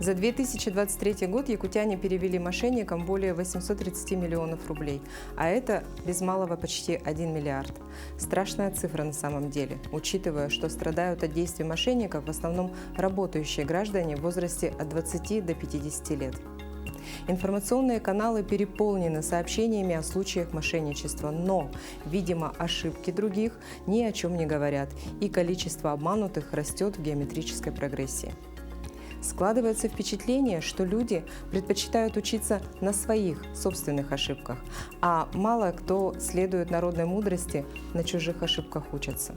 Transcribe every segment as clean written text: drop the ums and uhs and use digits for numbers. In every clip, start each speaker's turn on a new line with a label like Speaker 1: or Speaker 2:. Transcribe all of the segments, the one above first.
Speaker 1: За 2023 год якутяне перевели мошенникам более 830 миллионов рублей, а это без малого почти 1 миллиард. Страшная цифра на самом деле, учитывая, что страдают от действий мошенников в основном работающие граждане в возрасте от 20 до 50 лет. Информационные каналы переполнены сообщениями о случаях мошенничества, но, видимо, ошибки других ни о чем не говорят, и количество обманутых растет в геометрической прогрессии. Складывается впечатление, что люди предпочитают учиться на своих собственных ошибках, а мало кто следует народной мудрости «на чужих ошибках учатся».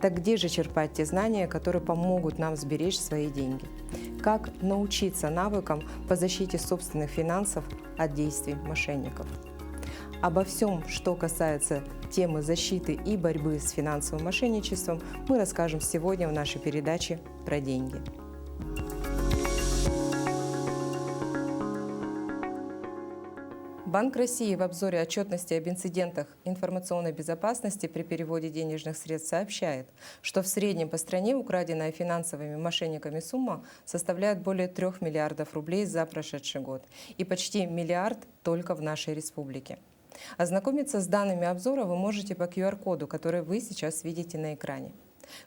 Speaker 1: Так где же черпать те знания, которые помогут нам сберечь свои деньги? Как научиться навыкам по защите собственных финансов от действий мошенников? Обо всем, что касается темы защиты и борьбы с финансовым мошенничеством, мы расскажем сегодня в нашей передаче про деньги. Банк России в обзоре отчетности об инцидентах информационной безопасности при переводе денежных средств сообщает, что в среднем по стране украденная финансовыми мошенниками сумма составляет более 3 миллиардов рублей за прошедший год и почти миллиард только в нашей республике. Ознакомиться с данными обзора вы можете по QR-коду, который вы сейчас видите на экране.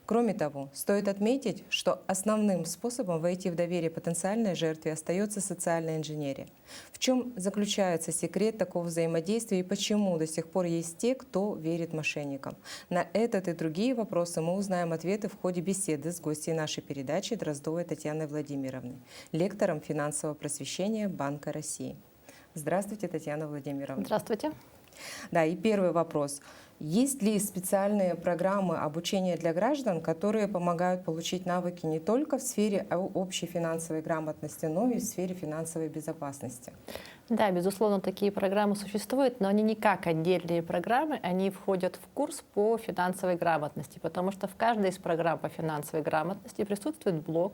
Speaker 1: Кроме того, стоит отметить, что основным способом войти в доверие потенциальной жертве остается социальная инженерия. В чем заключается секрет такого взаимодействия и почему до сих пор есть те, кто верит мошенникам? На этот и другие вопросы мы узнаем ответы в ходе беседы с гостьей нашей передачи Дроздовой Татьяной Владимировной, лектором финансового просвещения Банка России. Здравствуйте, Татьяна Владимировна.
Speaker 2: Здравствуйте.
Speaker 1: Да, и первый вопрос. Есть ли специальные программы обучения для граждан, которые помогают получить навыки не только в сфере общей финансовой грамотности, но и в сфере финансовой безопасности?
Speaker 2: Да, безусловно, такие программы существуют, но они не как отдельные программы, они входят в курс по финансовой грамотности, потому что в каждой из программ по финансовой грамотности присутствует блок,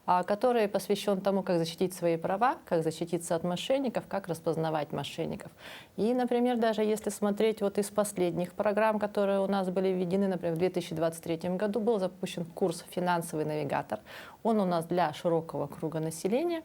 Speaker 2: который посвящен тому, как защитить свои права, как защититься от мошенников, как распознавать мошенников. И, например, даже если смотреть вот из последних программ, которые у нас были введены, например, в 2023 году был запущен курс «Финансовый навигатор». Он у нас для широкого круга населения.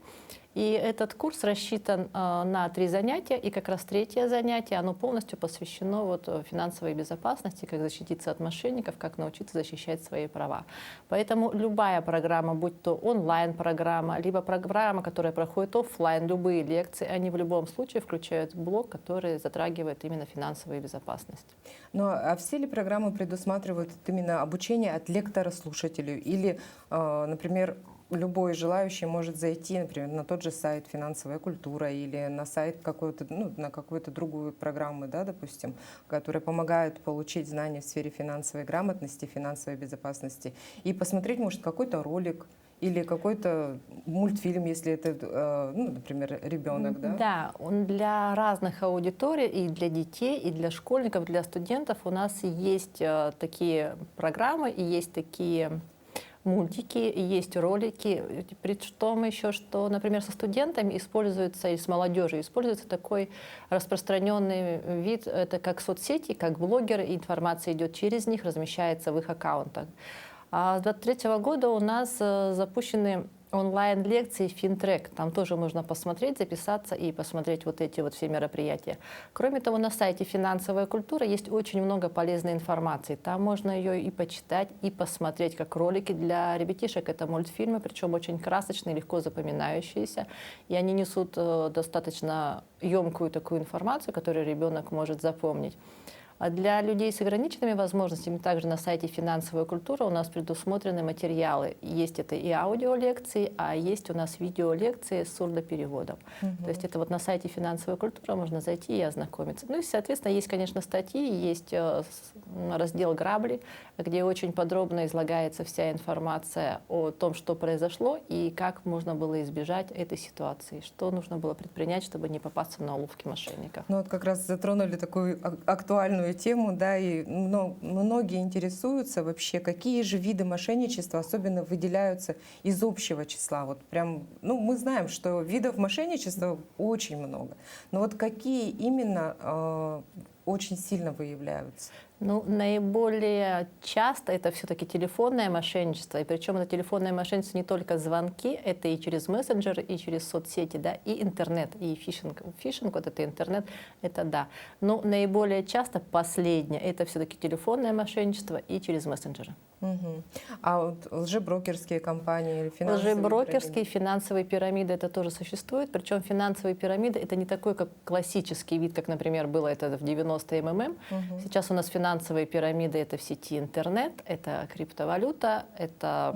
Speaker 2: И этот курс рассчитан на 3 занятия, и как раз 3-е занятие, оно полностью посвящено финансовой безопасности, как защититься от мошенников, как научиться защищать свои права. Поэтому любая программа, будь то онлайн-программа, либо программа, которая проходит офлайн, любые лекции, они в любом случае включают блок, который затрагивает именно финансовую безопасность.
Speaker 1: Ну, а все ли программы предусматривают именно обучение от лектора слушателю? Или, например, любой желающий может зайти, например, на тот же сайт «Финансовая культура» или на сайт какой-то, на какую-то другую программу, да, допустим, которая помогает получить знания в сфере финансовой грамотности, финансовой безопасности, и посмотреть, может, какой-то ролик или какой-то мультфильм, если это, например, ребенок, да?
Speaker 2: Да, для разных аудиторий, и для детей, и для школьников, для студентов у нас есть такие программы, и есть такие мультики, есть ролики, при том еще, что, например, со студентами используется, и с молодежью используется такой распространенный вид, это как соцсети, как блогеры, и информация идет через них, размещается в их аккаунтах. А с 2023 года у нас запущены онлайн-лекции «Финтрек». Там тоже можно посмотреть, записаться и посмотреть вот эти вот все мероприятия. Кроме того, на сайте «Финансовая культура» есть очень много полезной информации. Там можно ее и почитать, и посмотреть, как ролики для ребятишек. Это мультфильмы, причем очень красочные, легко запоминающиеся. И они несут достаточно емкую такую информацию, которую ребенок может запомнить. А для людей с ограниченными возможностями также на сайте «Финансовая культура» у нас предусмотрены материалы. Есть это и аудиолекции, а есть у нас видеолекции с сурдопереводом. То есть это вот на сайте «Финансовая культура» можно зайти и ознакомиться. Ну и, соответственно, есть, конечно, статьи, есть раздел «Грабли», где очень подробно излагается вся информация о том, что произошло и как можно было избежать этой ситуации, что нужно было предпринять, чтобы не попасться на уловки мошенников.
Speaker 1: Ну вот как раз затронули такую актуальную тему, да, и многие интересуются вообще, какие же виды мошенничества особенно выделяются из общего числа. Вот прям, мы знаем, что видов мошенничества очень много, но вот какие именно очень сильно выявляются?
Speaker 2: Ну, наиболее часто это все-таки телефонное мошенничество, и причем это телефонное мошенничество не только звонки, это и через мессенджеры, и через соцсети, да, и интернет, и фишинг. Фишинг, вот это интернет, это да. Но наиболее часто последнее, это все-таки телефонное мошенничество и через мессенджеры.
Speaker 1: Угу. А вот лжеброкерские компании или финансовые
Speaker 2: Лжеброкерские,
Speaker 1: пирамиды?
Speaker 2: финансовые пирамиды, это тоже существует. Причем финансовые пирамиды это не такой, как классический вид, как, например, было это в 90-е МММ.
Speaker 1: Мгм.
Speaker 2: Сейчас у нас финансовые пирамиды это в сети интернет, это криптовалюта, это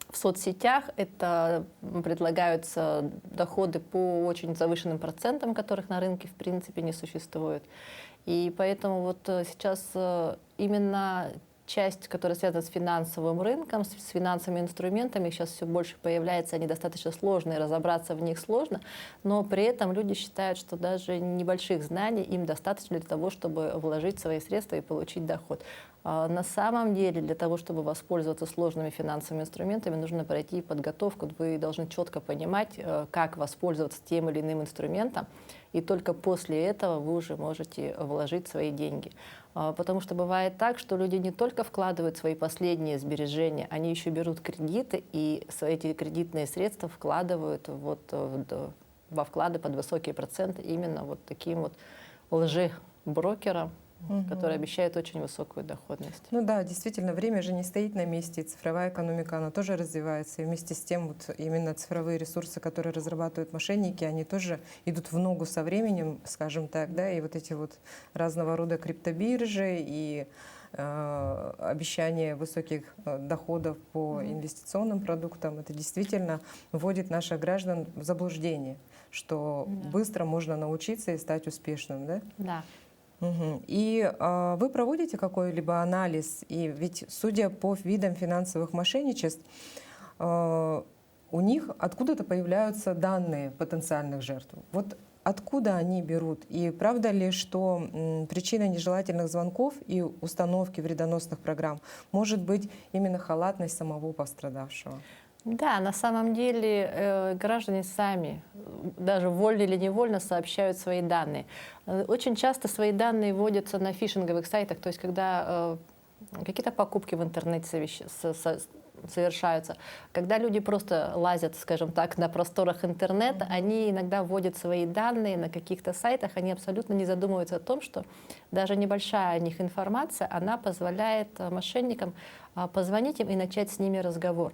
Speaker 2: в соцсетях, это предлагаются доходы по очень завышенным процентам, которых на рынке в принципе не существует. И поэтому вот сейчас именно часть, которая связана с финансовым рынком, с финансовыми инструментами, сейчас все больше появляется, они достаточно сложные, разобраться в них сложно, но при этом люди считают, что даже небольших знаний им достаточно для того, чтобы вложить свои средства и получить доход. На самом деле, для того, чтобы воспользоваться сложными финансовыми инструментами, нужно пройти подготовку. Вы должны четко понимать, как воспользоваться тем или иным инструментом, и только после этого вы уже можете вложить свои деньги. Потому что бывает так, что люди не только вкладывают свои последние сбережения, они еще берут кредиты, и эти кредитные средства вкладывают во вклады под высокие проценты именно вот таким вот лжеброкерам, которые обещают очень высокую доходность.
Speaker 1: Ну да, действительно, время же не стоит на месте, и цифровая экономика, она тоже развивается, и вместе с тем вот именно цифровые ресурсы, которые разрабатывают мошенники, они тоже идут в ногу со временем, скажем так, да, и вот эти вот разного рода криптобиржи и обещание высоких доходов по инвестиционным продуктам, это действительно вводит наших граждан в заблуждение, что быстро можно научиться и стать успешным, да?
Speaker 2: Да.
Speaker 1: Угу. И вы проводите какой-либо анализ? И ведь, судя по видам финансовых мошенничеств, у них откуда-то появляются данные потенциальных жертв. Вот откуда они берут? И правда ли, что причиной нежелательных звонков и установки вредоносных программ может быть именно халатность самого пострадавшего?
Speaker 2: Да, на самом деле граждане сами, даже вольно или невольно, сообщают свои данные. Очень часто свои данные вводятся на фишинговых сайтах, то есть когда какие-то покупки в интернете совершаются, когда люди просто лазят, скажем так, на просторах интернета, они иногда вводят свои данные на каких-то сайтах, они абсолютно не задумываются о том, что даже небольшая о них информация, она позволяет мошенникам позвонить им и начать с ними разговор.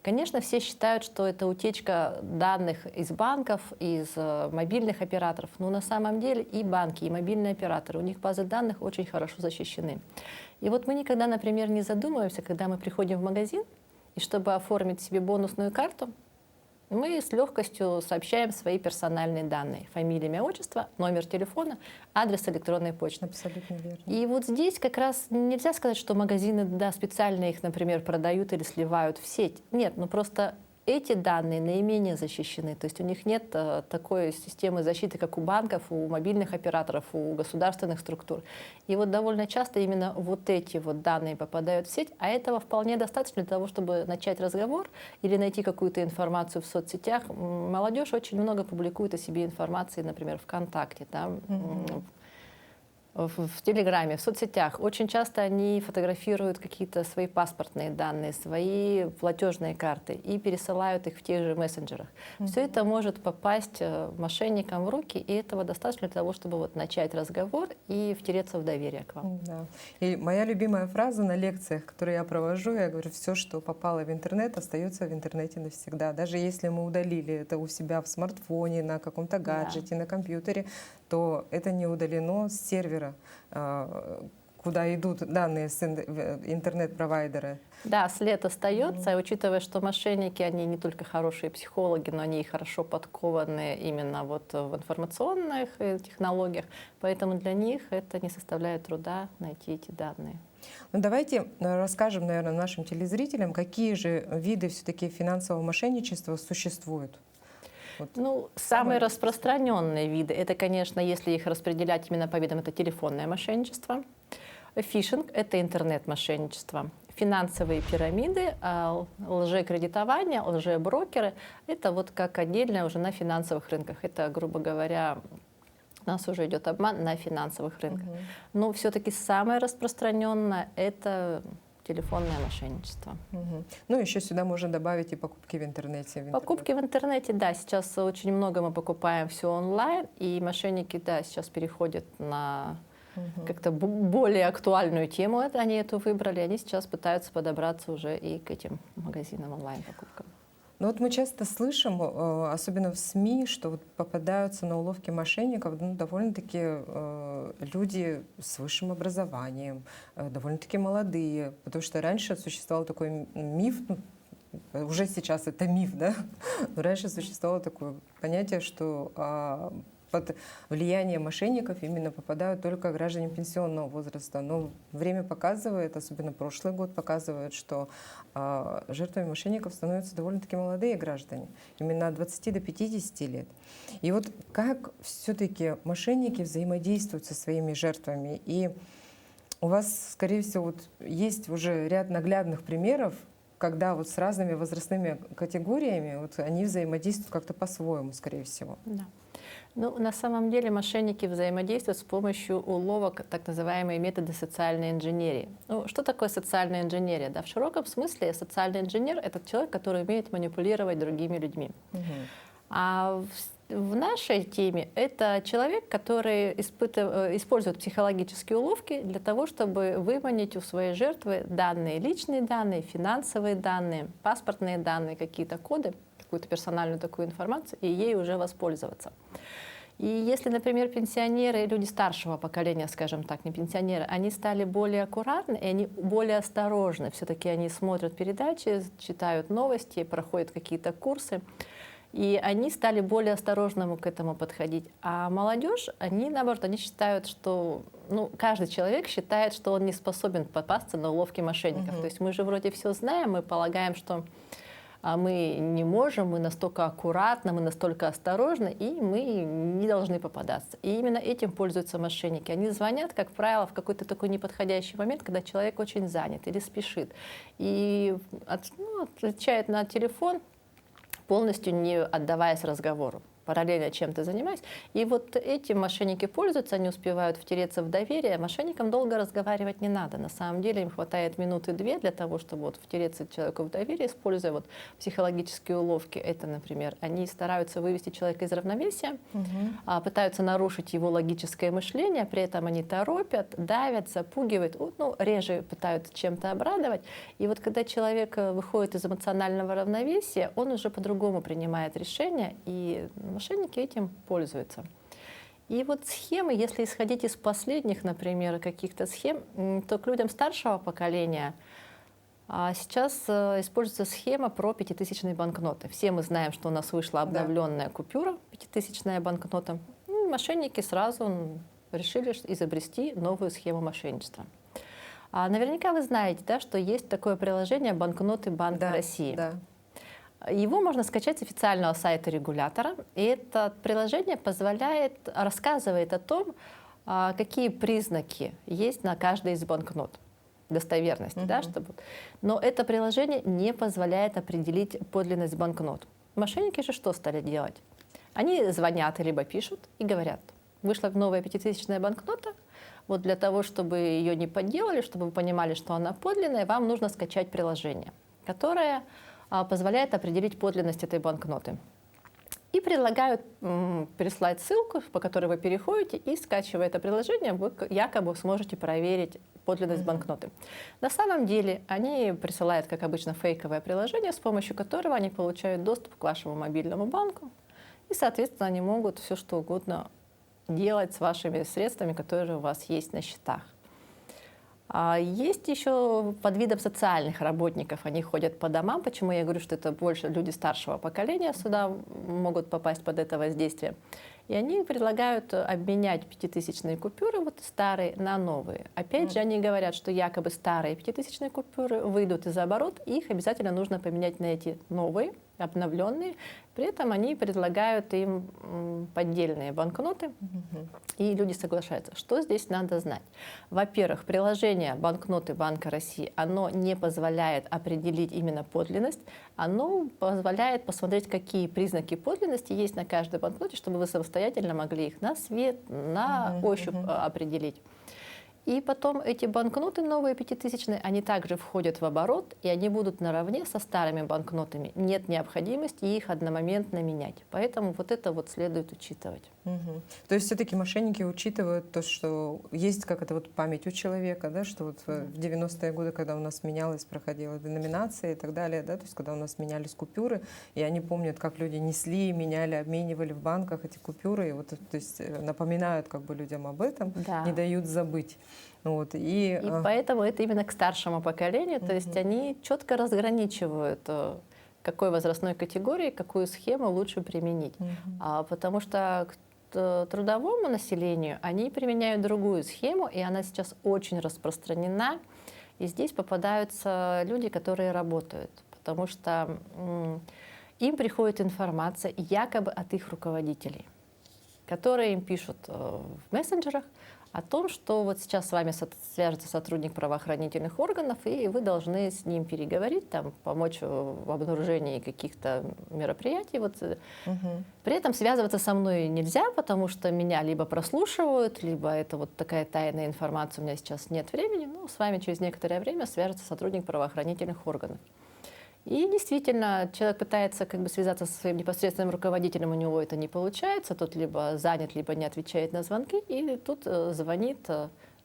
Speaker 2: Конечно, все считают, что это утечка данных из банков, из мобильных операторов, но на самом деле и банки, и мобильные операторы, у них базы данных очень хорошо защищены. И вот мы никогда, например, не задумываемся, когда мы приходим в магазин, и чтобы оформить себе бонусную карту, мы с легкостью сообщаем свои персональные данные: фамилия, имя, отчество, номер телефона, адрес электронной почты.
Speaker 1: Абсолютно верно.
Speaker 2: И вот здесь как раз нельзя сказать, что магазины специально их, например, продают или сливают в сеть. Нет, ну просто эти данные наименее защищены. То есть у них нет такой системы защиты, как у банков, у мобильных операторов, у государственных структур. И вот довольно часто именно вот эти вот данные попадают в сеть, а этого вполне достаточно для того, чтобы начать разговор или найти какую-то информацию в соцсетях. Молодежь очень много публикует о себе информации, например, ВКонтакте, да, в Телеграме, в соцсетях. Очень часто они фотографируют какие-то свои паспортные данные, свои платежные карты и пересылают их в тех же мессенджерах. Все это может попасть мошенникам в руки, и этого достаточно для того, чтобы вот начать разговор и втереться в доверие к вам.
Speaker 1: Да. И моя любимая фраза на лекциях, которые я провожу, я говорю: все, что попало в интернет, остается в интернете навсегда. Даже если мы удалили это у себя в смартфоне, на каком-то гаджете, на компьютере, то это не удалено с сервера, куда идут данные с интернет-провайдера.
Speaker 2: Да, след остается, и учитывая, что мошенники, они не только хорошие психологи, но они и хорошо подкованы именно вот в информационных технологиях, поэтому для них это не составляет труда найти эти данные.
Speaker 1: Ну, давайте расскажем, наверное, нашим телезрителям, какие же виды все-таки финансового мошенничества существуют.
Speaker 2: Вот. Ну, самые распространенные виды, это, конечно, если их распределять именно по видам, это телефонное мошенничество. Фишинг — это интернет-мошенничество. Финансовые пирамиды, лжекредитование, лжеброкеры — это вот как отдельно уже на финансовых рынках. Это, грубо говоря, у нас уже идет обман на финансовых рынках. Но все-таки самое распространенное – это телефонное мошенничество.
Speaker 1: Ну, еще сюда можно добавить и покупки в интернете.
Speaker 2: Покупки в интернете, да, сейчас очень много мы покупаем все онлайн, и мошенники, да, сейчас переходят на как-то более актуальную тему, они эту выбрали, они сейчас пытаются подобраться уже и к этим магазинам онлайн-покупкам.
Speaker 1: Ну вот мы часто слышим, особенно в СМИ, что вот попадаются на уловки мошенников довольно-таки люди с высшим образованием, довольно-таки молодые, потому что раньше существовал такой миф, уже сейчас это миф, да, но раньше существовало такое понятие, что под влияние мошенников именно попадают только граждане пенсионного возраста. Но время показывает, особенно прошлый год показывает, что жертвами мошенников становятся довольно-таки молодые граждане, именно от 20 до 50 лет. И вот как все-таки мошенники взаимодействуют со своими жертвами? И у вас, скорее всего, вот есть уже ряд наглядных примеров, когда вот с разными возрастными категориями вот они взаимодействуют как-то по-своему, скорее всего.
Speaker 2: Да. Ну, на самом деле мошенники взаимодействуют с помощью уловок, так называемые методы социальной инженерии. Ну, что такое социальная инженерия? Да, в широком смысле социальный инженер — это человек, который умеет манипулировать другими людьми. А в нашей теме это человек, который использует психологические уловки для того, чтобы выманить у своей жертвы данные, личные данные, финансовые данные, паспортные данные, какие-то коды, какую-то персональную такую информацию, и ей уже воспользоваться. И если, например, пенсионеры, люди старшего поколения, скажем так, не пенсионеры, они стали более аккуратны, и они более осторожны. Все-таки они смотрят передачи, читают новости, проходят какие-то курсы, и они стали более осторожно к этому подходить. А молодежь, они, наоборот, они считают, что каждый человек считает, что он не способен попасться на уловки мошенников. То есть мы же вроде все знаем, мы полагаем, что мы не можем, мы настолько аккуратны, мы настолько осторожны, и мы не должны попадаться. И именно этим пользуются мошенники. Они звонят, как правило, в какой-то такой неподходящий момент, когда человек очень занят или спешит, и отвечает на телефон, полностью не отдаваясь разговору, параллельно чем-то занимаясь. И вот этим мошенники пользуются, они успевают втереться в доверие. Мошенникам долго разговаривать не надо. На самом деле им хватает минуты-две для того, чтобы втереться человеку в доверие, используя психологические уловки. Это, например, они стараются вывести человека из равновесия, пытаются нарушить его логическое мышление, при этом они торопят, давят, запугивают, реже пытаются чем-то обрадовать. И вот когда человек выходит из эмоционального равновесия, он уже по-другому принимает решения, и мошенники этим пользуются. И вот схемы, если исходить из последних, например, каких-то схем, то к людям старшего поколения сейчас используется схема про пятитысячные банкноты. Все мы знаем, что у нас вышла обновленная купюра, пятитысячная банкнота. И мошенники сразу решили изобрести новую схему мошенничества. Наверняка вы знаете, да, что есть такое приложение «Банкноты Банка России».
Speaker 1: Да.
Speaker 2: Его можно скачать с официального сайта регулятора. И это приложение рассказывает о том, какие признаки есть на каждой из банкнот. Достоверности, Но это приложение не позволяет определить подлинность банкнот. Мошенники же что стали делать? Они звонят либо пишут и говорят: вышла новая пятитысячная банкнота, вот для того, чтобы ее не подделали, чтобы вы понимали, что она подлинная, вам нужно скачать приложение, которое позволяет определить подлинность этой банкноты. И предлагают прислать ссылку, по которой вы переходите, и, скачивая это приложение, вы якобы сможете проверить подлинность банкноты. На самом деле они присылают, как обычно, фейковое приложение, с помощью которого они получают доступ к вашему мобильному банку, и, соответственно, они могут все что угодно делать с вашими средствами, которые у вас есть на счетах. Есть еще под видом социальных работников, они ходят по домам. Почему я говорю, что это больше люди старшего поколения сюда могут попасть под это воздействие? И они предлагают обменять пятитысячные купюры, старые, на новые. Опять же, они говорят, что якобы старые пятитысячные купюры выйдут из оборота, и их обязательно нужно поменять на эти новые, обновленные. При этом они предлагают им поддельные банкноты, и люди соглашаются. Что здесь надо знать? Во-первых, приложение банкноты Банка России, оно не позволяет определить именно подлинность, оно позволяет посмотреть, какие признаки подлинности есть на каждой банкноте, чтобы вы самостоятельно могли их на свет, на ощупь определить. И потом эти банкноты новые пятитысячные, они также входят в оборот, и они будут наравне со старыми банкнотами. Нет необходимости их одномоментно менять. Поэтому вот это вот следует учитывать.
Speaker 1: То есть все-таки мошенники учитывают то, что есть как-то вот память у человека, да, что вот в 90-е годы, когда у нас менялась, проходила деноминация и так далее, да, то есть когда у нас менялись купюры, и они помнят, как люди несли, меняли, обменивали в банках эти купюры, и вот, то есть напоминают как бы людям об этом,
Speaker 2: Да.
Speaker 1: не дают забыть. Вот,
Speaker 2: и поэтому это именно к старшему поколению, то есть они четко разграничивают, какой возрастной категории какую схему лучше применить. Потому что к трудовому населению они применяют другую схему, и она сейчас очень распространена. И здесь попадаются люди, которые работают, потому что им приходит информация якобы от их руководителей, которые им пишут в мессенджерах о том, что вот сейчас с вами свяжется сотрудник правоохранительных органов, и вы должны с ним переговорить, там, помочь в обнаружении каких-то мероприятий. Вот. При этом связываться со мной нельзя, потому что меня либо прослушивают, либо это вот такая тайная информация, у меня сейчас нет времени, но с вами через некоторое время свяжется сотрудник правоохранительных органов. И действительно, человек пытается как бы связаться со своим непосредственным руководителем, у него это не получается, тот либо занят, либо не отвечает на звонки, и тут звонит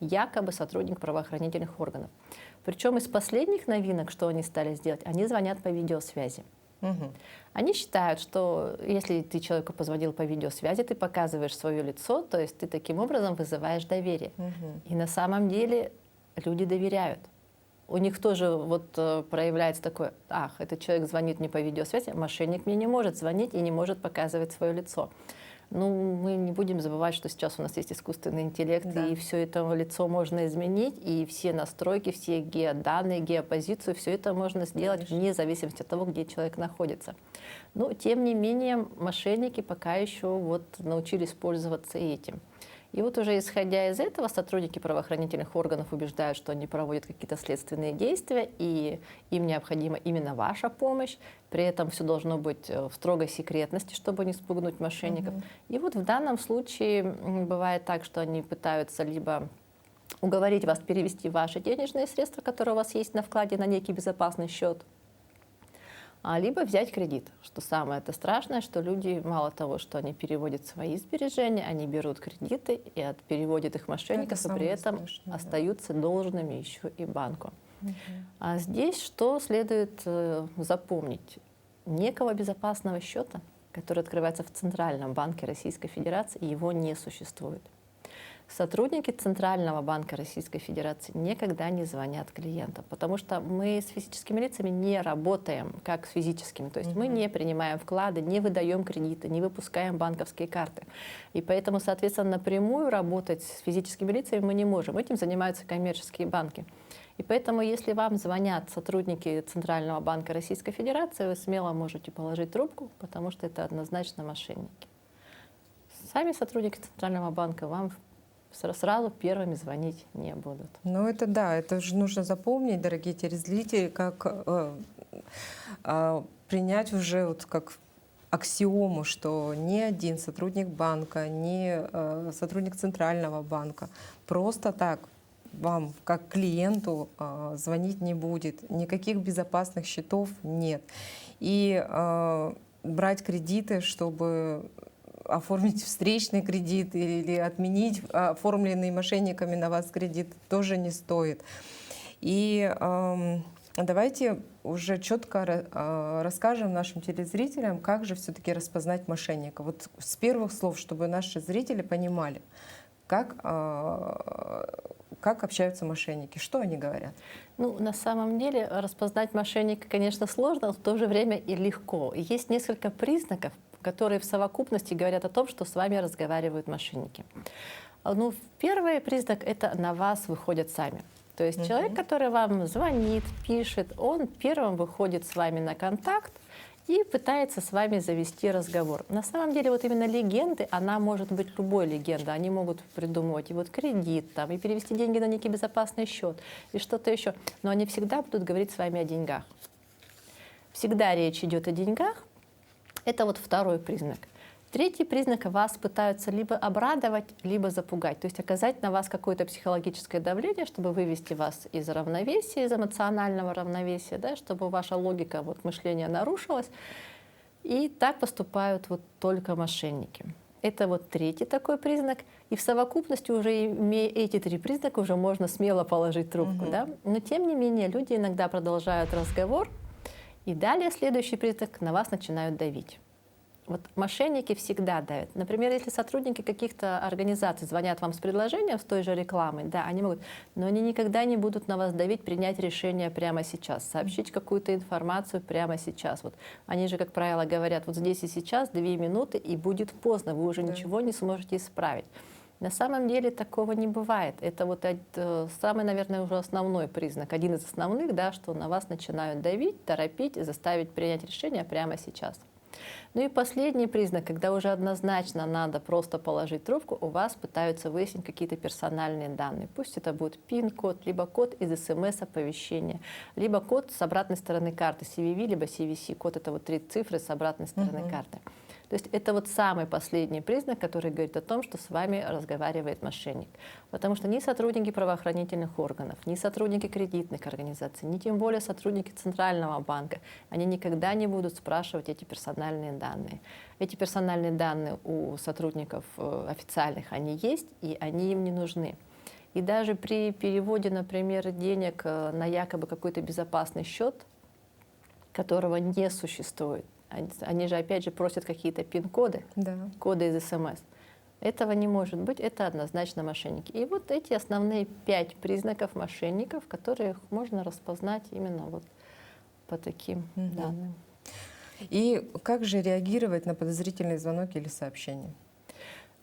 Speaker 2: якобы сотрудник правоохранительных органов. Причем из последних новинок, что они стали сделать, они звонят по видеосвязи. Они считают, что если ты человеку позвонил по видеосвязи, ты показываешь свое лицо, то есть ты таким образом вызываешь доверие. И на самом деле люди доверяют. У них тоже вот проявляется такое: ах, этот человек звонит мне по видеосвязи, мошенник мне не может звонить и не может показывать свое лицо. Ну, мы не будем забывать, что сейчас у нас есть искусственный интеллект, и все это лицо можно изменить, и все настройки, все геоданные, геопозицию, все это можно сделать вне зависимости от того, где человек находится. Но, тем не менее, мошенники пока еще вот научились пользоваться этим. И вот уже исходя из этого, сотрудники правоохранительных органов убеждают, что они проводят какие-то следственные действия, и им необходима именно ваша помощь. При этом все должно быть в строгой секретности, чтобы не спугнуть мошенников. И вот в данном случае бывает так, что они пытаются либо уговорить вас перевести ваши денежные средства, которые у вас есть на вкладе, на некий безопасный счет, либо взять кредит. Что самое это страшное, что люди мало того, что они переводят свои сбережения, они берут кредиты и переводят их мошенников, и при этом остаются должными еще и банку. А здесь что следует запомнить? Некого безопасного счета, который открывается в Центральном банке Российской Федерации, его не существует. Сотрудники Центрального банка Российской Федерации никогда не звонят клиентам, потому что мы с физическими лицами не работаем как с физическими. То есть мы не принимаем вклады, не выдаем кредиты, не выпускаем банковские карты. И поэтому, соответственно, напрямую работать с физическими лицами мы не можем. Этим занимаются коммерческие банки. И поэтому, если вам звонят сотрудники Центрального банка Российской Федерации, вы смело можете положить трубку, потому что это однозначно мошенники. Сами сотрудники Центрального банка вам сразу первыми звонить не будут.
Speaker 1: Ну это да, это же нужно запомнить, дорогие телезрители, как принять уже вот как аксиому, что ни один сотрудник банка, ни сотрудник Центрального банка просто так вам, как клиенту, звонить не будет. Никаких безопасных счетов нет. И брать кредиты, чтобы оформить встречный кредит или отменить оформленный мошенниками на вас кредит, тоже не стоит. И давайте уже четко расскажем нашим телезрителям, как же все-таки распознать мошенника. Вот с первых слов, чтобы наши зрители понимали, как общаются мошенники, что они говорят.
Speaker 2: Ну, на самом деле распознать мошенника, конечно, сложно, но в то же время и легко. Есть несколько признаков, которые в совокупности говорят о том, что с вами разговаривают мошенники. Ну, первый признак — это на вас выходят сами. То есть человек, который вам звонит, пишет, он первым выходит с вами на контакт, и пытается с вами завести разговор. На самом деле вот именно легенды, она может быть любой легендой. Они могут придумывать и вот кредит, там, и перевести деньги на некий безопасный счет, и что-то еще. Но они всегда будут говорить с вами о деньгах. Всегда речь идет о деньгах. Это вот второй признак. Третий признак: вас пытаются либо обрадовать, либо запугать, то есть оказать на вас какое-то психологическое давление, чтобы вывести вас из равновесия, из эмоционального равновесия, да, чтобы ваша логика вот, мышления нарушилась. И так поступают вот только мошенники. Это вот третий такой признак. И в совокупности, уже имея эти три признака, уже можно смело положить трубку. Да? Но тем не менее люди иногда продолжают разговор, и далее следующий признак: на вас начинают давить. Вот мошенники всегда давят. Например, если сотрудники каких-то организаций звонят вам с предложением, с той же рекламой, да, они могут, но они никогда не будут на вас давить принять решение прямо сейчас, сообщить какую-то информацию прямо сейчас. Вот они же, как правило, говорят, вот здесь и сейчас 2 минуты, и будет поздно, вы уже ничего не сможете исправить. На самом деле такого не бывает. Это вот самый, наверное, уже основной признак, один из основных, да, что на вас начинают давить, торопить и заставить принять решение прямо сейчас. Ну и последний признак: когда уже однозначно надо просто положить трубку, у вас пытаются выяснить какие-то персональные данные. Пусть это будет PIN-код, либо код из СМС-оповещения, либо код с обратной стороны карты, CVV, либо CVC. Код — это вот 3 цифры с обратной стороны карты. То есть это вот самый последний признак, который говорит о том, что с вами разговаривает мошенник. Потому что ни сотрудники правоохранительных органов, ни сотрудники кредитных организаций, ни тем более сотрудники Центрального банка, они никогда не будут спрашивать эти персональные данные. Эти персональные данные у сотрудников официальных, они есть, и они им не нужны. И даже при переводе, например, денег на якобы какой-то безопасный счет, которого не существует, они же, опять же, просят какие-то пин-коды, коды из СМС. Этого не может быть, это однозначно мошенники. И вот эти основные 5 признаков мошенников, которые можно распознать именно вот по таким данным.
Speaker 1: И как же реагировать на подозрительный звонок или сообщение?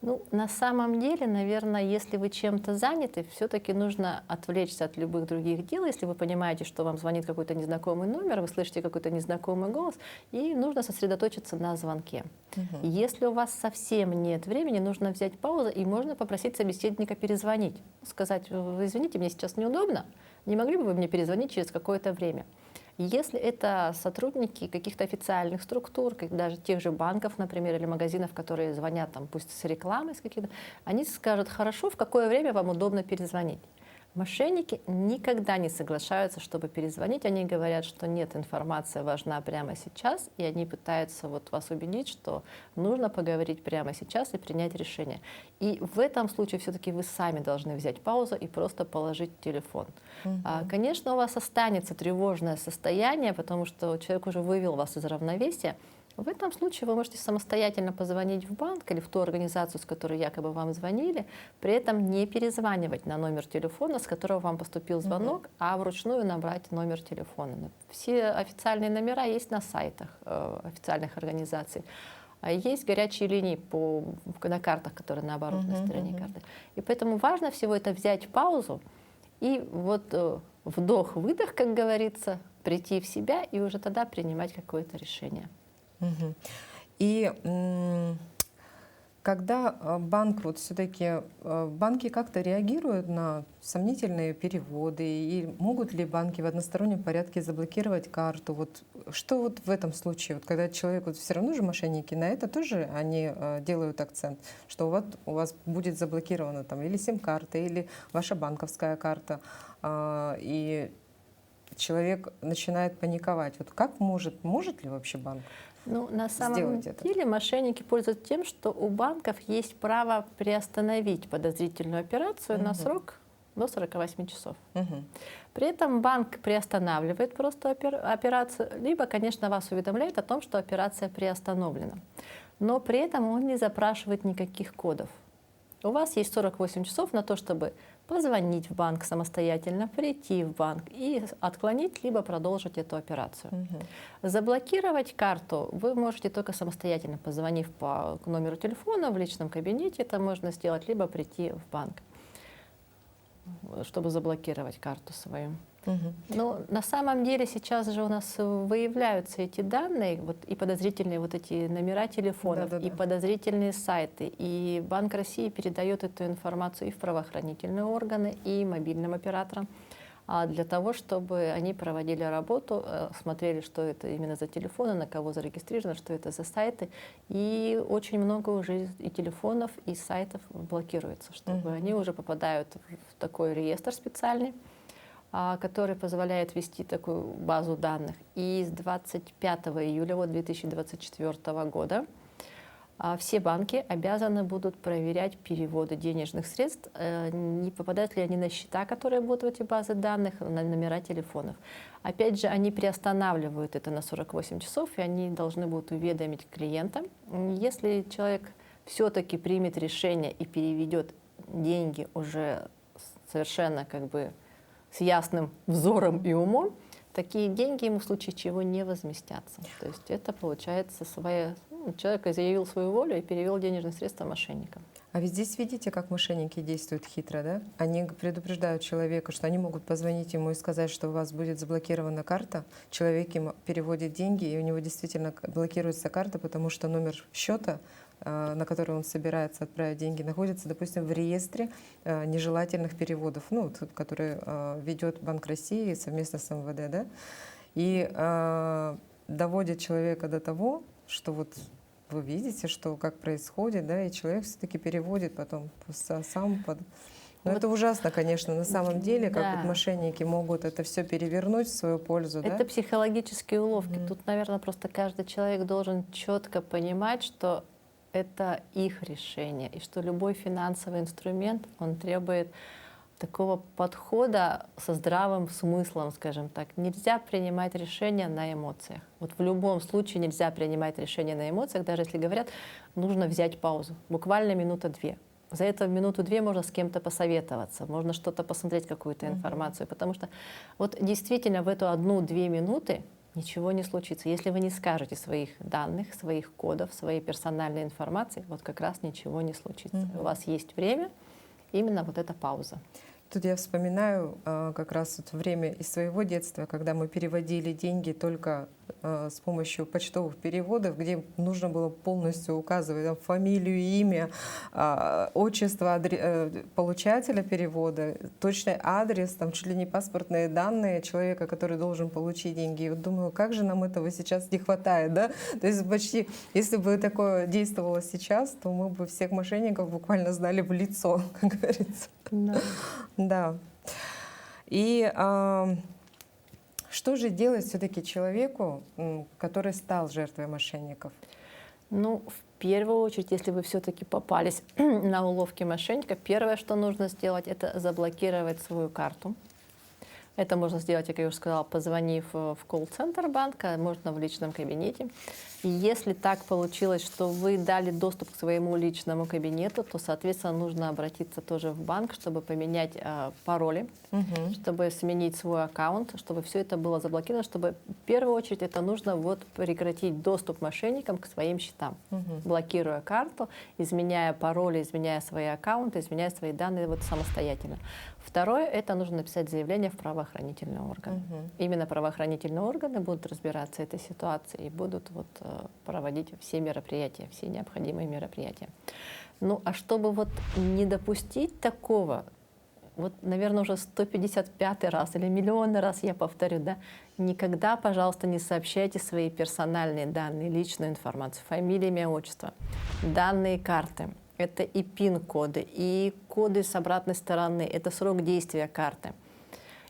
Speaker 2: Ну, на самом деле, наверное, если вы чем-то заняты, все-таки нужно отвлечься от любых других дел. Если вы понимаете, что вам звонит какой-то незнакомый номер, вы слышите какой-то незнакомый голос, и нужно сосредоточиться на звонке. Если у вас совсем нет времени, нужно взять паузу, и можно попросить собеседника перезвонить. Сказать: вы извините, мне сейчас неудобно, не могли бы вы мне перезвонить через какое-то время? Если это сотрудники каких-то официальных структур, как даже тех же банков, например, или магазинов, которые звонят, там, пусть с рекламой, с какими-то, они скажут: хорошо, в какое время вам удобно перезвонить. Мошенники никогда не соглашаются, чтобы перезвонить. Они говорят, что нет, информация важна прямо сейчас, и они пытаются вот вас убедить, что нужно поговорить прямо сейчас и принять решение. И в этом случае все-таки вы сами должны взять паузу и просто положить телефон. Конечно, у вас останется тревожное состояние, потому что человек уже вывел вас из равновесия. В этом случае вы можете самостоятельно позвонить в банк или в ту организацию, с которой якобы вам звонили, при этом не перезванивать на номер телефона, с которого вам поступил звонок, а вручную набрать номер телефона. Все официальные номера есть на сайтах официальных организаций. А есть горячие линии на картах, которые на оборотной стороне карты. И поэтому важно всего это взять паузу и вот вдох-выдох, как говорится, прийти в себя и уже тогда принимать какое-то решение.
Speaker 1: И когда банк, вот все-таки банки как-то реагируют на сомнительные переводы, и могут ли банки в одностороннем порядке заблокировать карту? Вот что вот в этом случае, вот когда человек, вот все равно же мошенники, на это тоже они делают акцент, что вот у вас будет заблокирована там или сим-карта, или ваша банковская карта, и человек начинает паниковать. Вот как может ли вообще банк?
Speaker 2: Ну, на самом деле мошенники пользуются тем, что у банков есть право приостановить подозрительную операцию на срок до 48 часов. При этом банк приостанавливает просто операцию, либо, конечно, вас уведомляет о том, что операция приостановлена. Но при этом он не запрашивает никаких кодов. У вас есть 48 часов на то, чтобы позвонить в банк самостоятельно, прийти в банк и отклонить, либо продолжить эту операцию. Заблокировать карту вы можете только самостоятельно, позвонив по номеру телефона в личном кабинете. Это можно сделать, либо прийти в банк, чтобы заблокировать карту свою. Но на самом деле сейчас же у нас выявляются эти данные, вот, и подозрительные вот эти номера телефонов, и подозрительные сайты. И Банк России передает эту информацию и в правоохранительные органы, и мобильным операторам, для того, чтобы они проводили работу, смотрели, что это именно за телефоны, на кого зарегистрировано, что это за сайты. И очень много уже и телефонов, и сайтов блокируется, чтобы они уже попадают в такой реестр специальный, который позволяет вести такую базу данных. И с 25 июля 2024 года все банки обязаны будут проверять переводы денежных средств, не попадают ли они на счета, которые будут в эти базы данных, на номера телефонов. Опять же, они приостанавливают это на 48 часов, и они должны будут уведомить клиента. Если человек все-таки примет решение и переведет деньги уже совершенно как бы с ясным взором и умом, такие деньги ему в случае чего не возместятся. То есть это получается человек заявил свою волю и перевел денежные средства мошенникам.
Speaker 1: А ведь здесь видите, как мошенники действуют хитро, да? Они предупреждают человека, что они могут позвонить ему и сказать, что у вас будет заблокирована карта. Человек им переводит деньги, и у него действительно блокируется карта, потому что номер счета, на который он собирается отправить деньги, находится, допустим, в реестре нежелательных переводов, ну, который ведет Банк России совместно с МВД, да? И доводит человека до того, что вот вы видите, что как происходит, да, и человек все-таки переводит потом сам под... Но вот это ужасно, конечно, на самом деле, как вот мошенники могут это все перевернуть в свою пользу.
Speaker 2: Это психологические уловки. Тут, наверное, просто каждый человек должен четко понимать, что это их решение, и что любой финансовый инструмент, он требует такого подхода со здравым смыслом, скажем так. Нельзя принимать решения на эмоциях. Вот в любом случае нельзя принимать решения на эмоциях, даже если говорят, нужно взять паузу, буквально минута-две. За эту минуту-две можно с кем-то посоветоваться, можно что-то посмотреть, какую-то информацию, потому что вот действительно в эту 1-2 минуты ничего не случится. Если вы не скажете своих данных, своих кодов, своей персональной информации, вот как раз ничего не случится. У вас есть время, именно вот эта пауза.
Speaker 1: Тут я вспоминаю как раз вот время из своего детства, когда мы переводили деньги только с помощью почтовых переводов, где нужно было полностью указывать там, фамилию, имя, отчество получателя перевода, точный адрес, там, чуть ли не паспортные данные человека, который должен получить деньги. И вот думаю, как же нам этого сейчас не хватает, да? То есть почти, если бы такое действовало сейчас, то мы бы всех мошенников буквально знали в лицо, как говорится. Да. И что же делать все-таки человеку, который стал жертвой мошенников?
Speaker 2: Ну, в первую очередь, если вы все-таки попались на уловки мошенника, первое, что нужно сделать, это заблокировать свою карту. Это можно сделать, как я уже сказала, позвонив в колл-центр банка, можно в личном кабинете. И если так получилось, что вы дали доступ к своему личному кабинету, то, соответственно, нужно обратиться тоже в банк, чтобы поменять пароли, чтобы сменить свой аккаунт, чтобы все это было заблокировано, чтобы в первую очередь это нужно вот прекратить доступ мошенникам к своим счетам, блокируя карту, изменяя пароли, изменяя свои аккаунты, изменяя свои данные вот самостоятельно. Второе, это нужно написать заявление в правоохранительные органы. Именно правоохранительные органы будут разбираться этой ситуацией и будут вот проводить все мероприятия, все необходимые мероприятия. Ну, а чтобы вот не допустить такого, вот, наверное, уже 155 раз или миллионный раз я повторю, да, никогда, пожалуйста, не сообщайте свои персональные данные, личную информацию, фамилия, имя, отчество, данные карты. Это и ПИН-коды, и коды с обратной стороны, это срок действия карты.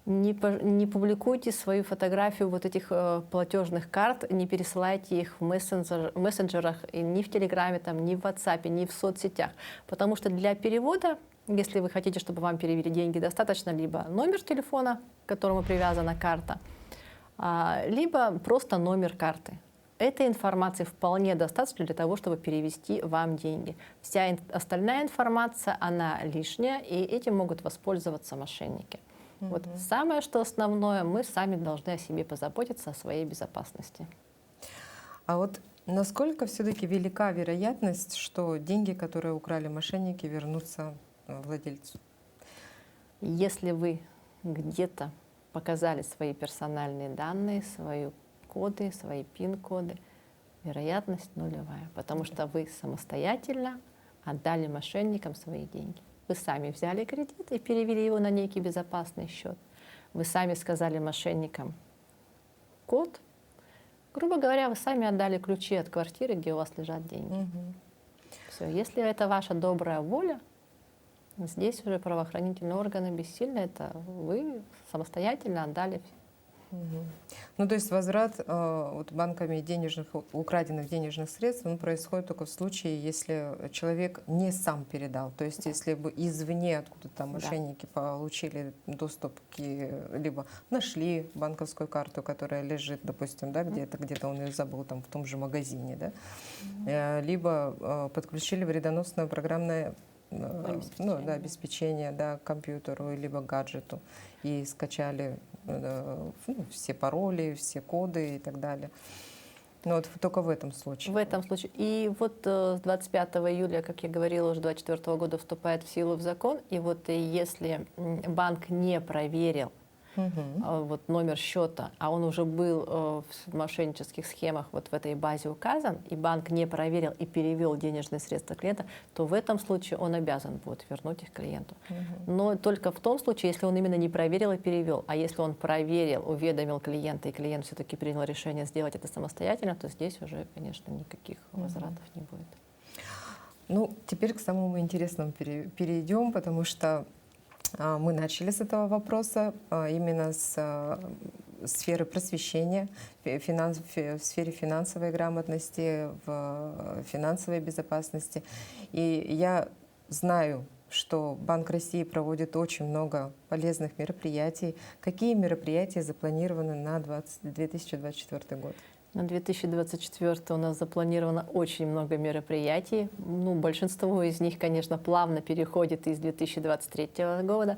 Speaker 2: Не публикуйте свою фотографию вот этих платежных карт, не пересылайте их в мессенджерах, ни в Телеграме, там, ни в WhatsApp, ни в соцсетях. Потому что для перевода, если вы хотите, чтобы вам перевели деньги, достаточно либо номер телефона, к которому привязана карта, либо просто номер карты. Этой информации вполне достаточно для того, чтобы перевести вам деньги. Вся остальная информация, она лишняя, и этим могут воспользоваться мошенники. Вот самое, что основное, мы сами должны о себе позаботиться, о своей безопасности.
Speaker 1: А вот насколько все-таки велика вероятность, что деньги, которые украли мошенники, вернутся владельцу?
Speaker 2: Если вы где-то показали свои персональные данные, свои коды, свои пин-коды, вероятность нулевая, потому что вы самостоятельно отдали мошенникам свои деньги. Вы сами взяли кредит и перевели его на некий безопасный счет. Вы сами сказали мошенникам код. Грубо говоря, вы сами отдали ключи от квартиры, где у вас лежат деньги. Все. Если это ваша добрая воля, здесь уже правоохранительные органы бессильны. Это вы самостоятельно отдали.
Speaker 1: Ну, то есть возврат вот банками украденных денежных средств, он происходит только в случае, если человек не сам передал. То есть если бы извне откуда-то мошенники получили доступ либо нашли банковскую карту, которая лежит, допустим, да, где-то он ее забыл там в том же магазине, да, либо подключили вредоносное программное обеспечение, к компьютеру либо гаджету и скачали все пароли, все коды и так далее. Но вот только в этом случае.
Speaker 2: В этом случае. И вот с 25 июля, как я говорила, уже 2024 года вступает в силу в закон. И вот если банк не проверил вот номер счета, а он уже был в мошеннических схемах вот в этой базе указан, и банк не проверил и перевел денежные средства клиента, то в этом случае он обязан будет вернуть их клиенту. Но только в том случае, если он именно не проверил и перевел. А если он проверил, уведомил клиента, и клиент все-таки принял решение сделать это самостоятельно, то здесь уже, конечно, никаких возвратов не будет.
Speaker 1: Ну, теперь к самому интересному перейдем, потому что мы начали с этого вопроса, именно с сферы просвещения, в сфере финансовой грамотности, в финансовой безопасности. И я знаю, что Банк России проводит очень много полезных мероприятий. Какие мероприятия запланированы на 2024 год?
Speaker 2: На 2024 у нас запланировано очень много мероприятий. Ну, большинство из них, конечно, плавно переходит из 2023 года.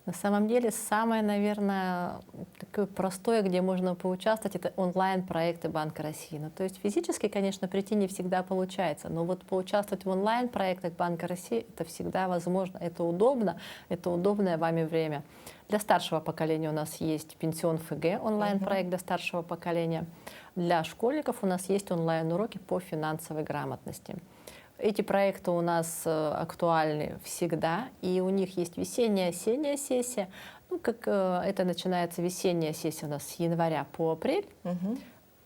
Speaker 2: На самом деле, самое, наверное, такое простое, где можно поучаствовать, это онлайн-проекты Банка России. Ну, то есть физически, конечно, прийти не всегда получается, но вот поучаствовать в онлайн-проектах Банка России это всегда возможно, это удобно, это удобное вами время. Для старшего поколения у нас есть Пенсион ФГ, онлайн-проект для старшего поколения. Для школьников у нас есть онлайн-уроки по финансовой грамотности. Эти проекты у нас актуальны всегда, и у них есть весенняя, осенняя сессия. Ну, как это начинается весенняя сессия у нас с января по апрель,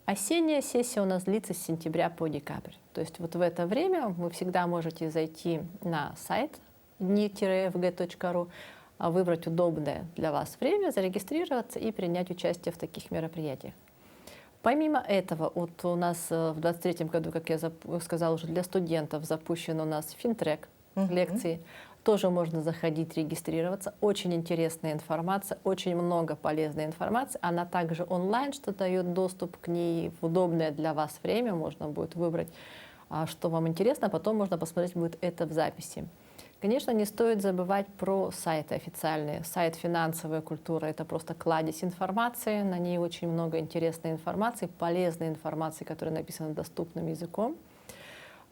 Speaker 2: осенняя сессия у нас длится с сентября по декабрь. То есть вот в это время вы всегда можете зайти на сайт dni-fg.ru, выбрать удобное для вас время, зарегистрироваться и принять участие в таких мероприятиях. Помимо этого, вот у нас в 2023 году, как я сказала, уже для студентов запущен у нас финтрек лекции. Тоже можно заходить, регистрироваться. Очень интересная информация, очень много полезной информации. Она также онлайн, что дает доступ к ней в удобное для вас время. Можно будет выбрать, что вам интересно, а потом можно посмотреть будет это в записи. Конечно, не стоит забывать про сайты официальные. Сайт «Финансовая культура» — это просто кладезь информации. На ней очень много интересной информации, полезной информации, которая написана доступным языком.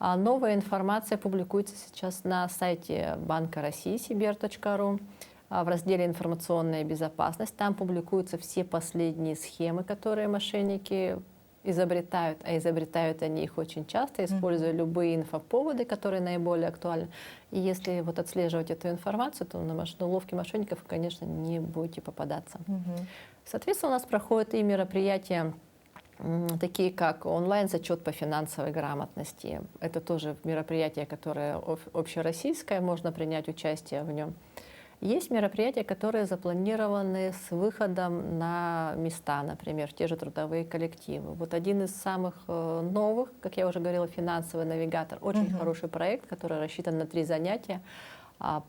Speaker 2: А новая информация публикуется сейчас на сайте Банка России cbr.ru в разделе «Информационная безопасность». Там публикуются все последние схемы, которые мошенники изобретают, а изобретают они их очень часто, используя любые инфоповоды, которые наиболее актуальны. И если вот отслеживать эту информацию, то на уловки мошенников, конечно, не будете попадаться. Соответственно, у нас проходят и мероприятия, такие как онлайн-зачет по финансовой грамотности. Это тоже мероприятие, которое общероссийское, можно принять участие в нем. Есть мероприятия, которые запланированы с выходом на места, например, те же трудовые коллективы. Вот один из самых новых, как я уже говорила, финансовый навигатор. Очень хороший проект, который рассчитан на 3 занятия,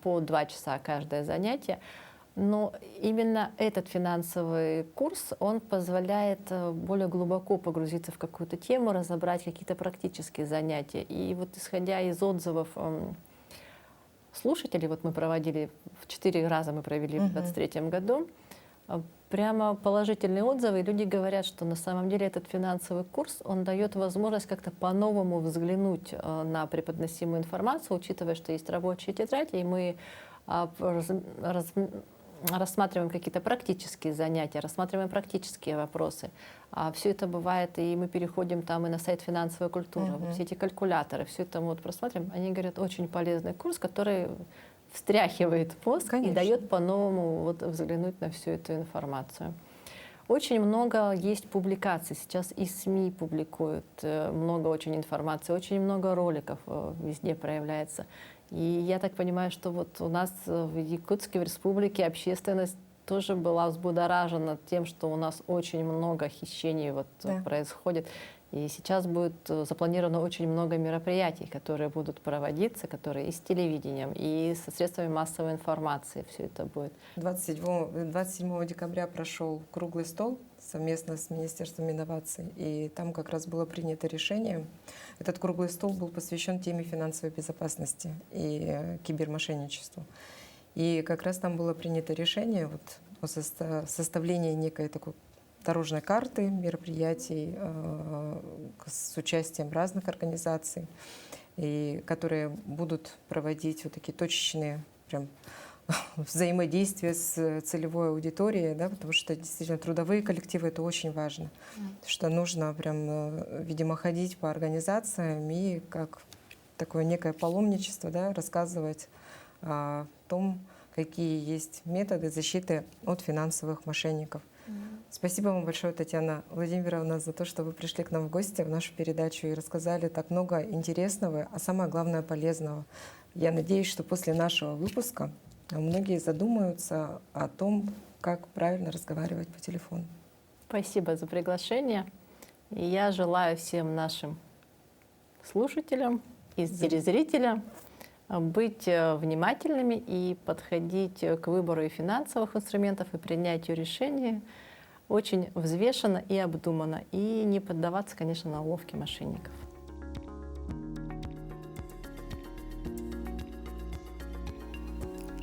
Speaker 2: по 2 часа каждое занятие. Но именно этот финансовый курс, он позволяет более глубоко погрузиться в какую-то тему, разобрать какие-то практические занятия. И вот исходя из отзывов слушателей, вот мы проводили, 4 раза мы провели в 2023 году, прямо положительные отзывы, и люди говорят, что на самом деле этот финансовый курс, он дает возможность как-то по-новому взглянуть на преподносимую информацию, учитывая, что есть рабочие тетради, и мы рассматриваем какие-то практические занятия, рассматриваем практические вопросы. А все это бывает, и мы переходим там и на сайт «Финансовая культура», вот все эти калькуляторы, все это мы вот просматриваем. Они говорят, очень полезный курс, который встряхивает мозг. Конечно. И дает по-новому вот взглянуть на всю эту информацию. Очень много есть публикаций. Сейчас и СМИ публикуют много очень информации, очень много роликов везде проявляется. И я так понимаю, что вот у нас в Якутске, в республике общественность тоже была взбудоражена тем, что у нас очень много хищений вот происходит. И сейчас будет запланировано очень много мероприятий, которые будут проводиться, которые и с телевидением, и со средствами массовой информации все это будет.
Speaker 1: 27 декабря прошел круглый стол совместно с Министерством инноваций, и там как раз было принято решение. Этот круглый стол был посвящен теме финансовой безопасности и кибермошенничеству. И как раз там было принято решение вот о составлении некой такой дорожной карты мероприятий с участием разных организаций, и которые будут проводить вот такие точечные прям взаимодействия с целевой аудиторией, да, потому что действительно трудовые коллективы — это очень важно, что нужно прям, видимо, ходить по организациям и как такое некое паломничество, да, рассказывать о том, какие есть методы защиты от финансовых мошенников. Спасибо вам большое, Татьяна Владимировна, за то, что вы пришли к нам в гости в нашу передачу и рассказали так много интересного, а самое главное — полезного. Я надеюсь, что после нашего выпуска многие задумаются о том, как правильно разговаривать по телефону.
Speaker 2: Спасибо за приглашение. И я желаю всем нашим слушателям и телезрителям быть внимательными и подходить к выбору и финансовых инструментов, и принятию решений очень взвешенно и обдуманно, и не поддаваться, конечно, на уловки мошенников.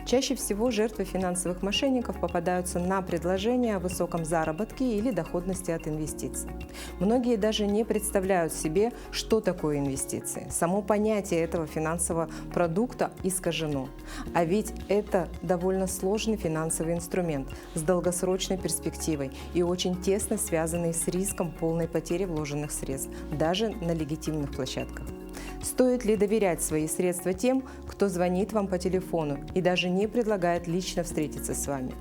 Speaker 1: Чаще всего жертвы финансовых мошенников попадаются на предложения о высоком заработке или доходности от инвестиций. Многие даже не представляют себе, что такое инвестиции. Само понятие этого финансового продукта искажено. А ведь это довольно сложный финансовый инструмент с долгосрочной перспективой и очень тесно связанный с риском полной потери вложенных средств, даже на легитимных площадках. Стоит ли доверять свои средства тем, кто звонит вам по телефону и даже не предлагает лично встретиться с вами?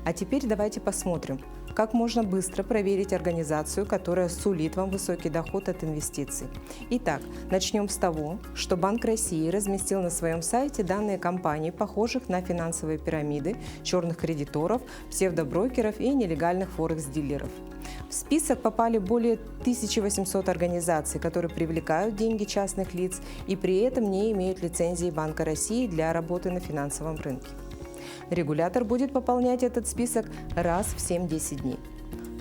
Speaker 1: А теперь давайте посмотрим, как можно быстро проверить организацию, которая сулит вам высокий доход от инвестиций. Итак, начнем с того, что Банк России разместил на своем сайте данные компаний, похожих на финансовые пирамиды, черных кредиторов, псевдоброкеров и нелегальных форекс-дилеров. В список попали более 1800 организаций, которые привлекают деньги частных лиц и при этом не имеют лицензии Банка России для работы на финансовом рынке. Регулятор будет пополнять этот список раз в 7-10 дней.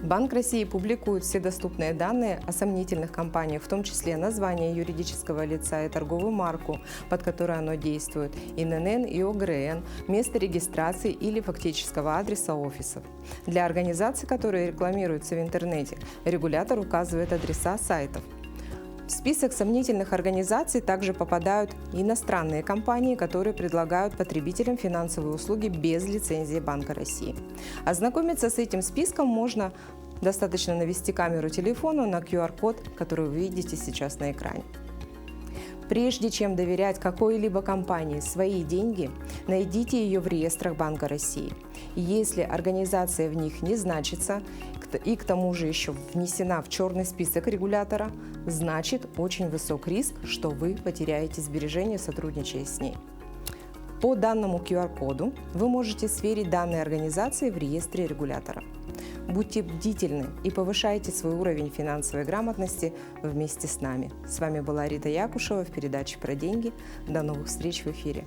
Speaker 1: Банк России публикует все доступные данные о сомнительных компаниях, в том числе название юридического лица и торговую марку, под которой оно действует, ИНН и ОГРН, место регистрации или фактического адреса офисов. Для организаций, которые рекламируются в интернете, регулятор указывает адреса сайтов. В список сомнительных организаций также попадают иностранные компании, которые предлагают потребителям финансовые услуги без лицензии Банка России. Ознакомиться с этим списком можно, достаточно навести камеру телефона на QR-код, который вы видите сейчас на экране. Прежде чем доверять какой-либо компании свои деньги, найдите ее в реестрах Банка России. Если организация в них не значится и к тому же еще внесена в черный список регулятора, значит очень высок риск, что вы потеряете сбережения, сотрудничая с ней. По данному QR-коду вы можете сверить данные организации в реестре регулятора. Будьте бдительны и повышайте свой уровень финансовой грамотности вместе с нами. С вами была Рита Якушева в передаче «Про деньги». До новых встреч в эфире.